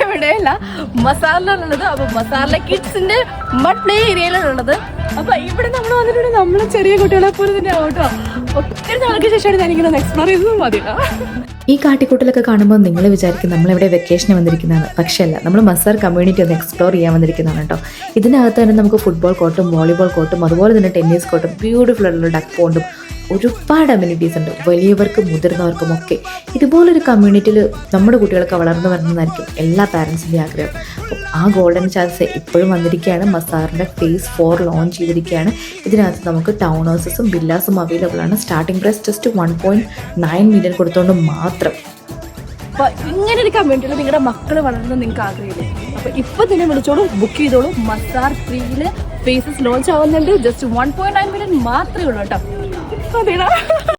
ഇവിടെയല്ല മസാറിലുള്ളത്. അപ്പൊ മസാറില കിഡ്സിന്റെ mud play ഏരിയയിലുള്ളത്. അപ്പൊ ഇവിടെ നമ്മൾ വന്നിട്ടുണ്ട്. നമ്മള് ചെറിയ കുട്ടികളെ പോലെ തന്നെ ആവട്ടോ. ഒത്തിരി നാൾക്ക് ശേഷമാണ് ഞാനിങ്ങനെ എക്സ്പ്ലോർ ചെയ്തത്. മതി ഈ കാട്ടിക്കൂട്ടലൊക്കെ കാണുമ്പോൾ നിങ്ങൾ വിചാരിക്കും നമ്മളിവിടെ വെക്കേഷന് വന്നിരിക്കുന്നതാണ്. പക്ഷേ അല്ല, നമ്മൾ മസാർ കമ്മ്യൂണിറ്റി ഒന്ന് എക്സ്പ്ലോർ ചെയ്യാൻ വന്നിരിക്കുന്നതാണ് കേട്ടോ. ഇതിനകത്ത് തന്നെ നമുക്ക് ഫുട്ബോൾ കോർട്ടും വോളിബോൾ കോർട്ടും അതുപോലെ തന്നെ ടെന്നീസ് കോർട്ടും ബ്യൂട്ടിഫുൾ ആയിട്ടുള്ള ഡക്ക് പോണ്ടും ഒരുപാട് അമ്യൂണിറ്റീസ് ഉണ്ട്. വലിയവർക്കും മുതിർന്നവർക്കും ഒക്കെ ഇതുപോലൊരു കമ്മ്യൂണിറ്റിയിൽ നമ്മുടെ കുട്ടികളൊക്കെ വളർന്നു വരണമെന്നായിരിക്കും എല്ലാ പാരൻസിൻ്റെയും ആഗ്രഹം. അപ്പം ആ ഗോൾഡൻ ചാൻസ് ഇപ്പോഴും വന്നിരിക്കുകയാണ്. മസാറിൻ്റെ ഫേസ് 4 ലോഞ്ച് ചെയ്തിരിക്കുകയാണ്. ഇതിനകത്ത് നമുക്ക് ടൗൺ ഹൗസസും വില്ലാസും അവൈലബിൾ ആണ്. സ്റ്റാർട്ടിംഗ് പ്രൈസ് ജസ്റ്റ് 1.9 മില്യൺ കൊടുത്തുകൊണ്ട് മാത്രം. അപ്പൊ ഇങ്ങനെ ഒരു കമ്മ്യൂണിറ്റിയിൽ നിങ്ങളുടെ മക്കൾ വളർന്ന് നിങ്ങൾക്ക് ആഗ്രഹമില്ലേ? അപ്പൊ ഇപ്പൊ തന്നെ വിളിച്ചോളൂ, ബുക്ക് ചെയ്തോളൂ. മസാർ 3 ഫേസസ് ലോഞ്ച് ആവുന്നുണ്ട്. ജസ്റ്റ് 1.9 മില്യൺ മാത്രമേ ഉള്ളൂ കേട്ടോ. അതെടാ.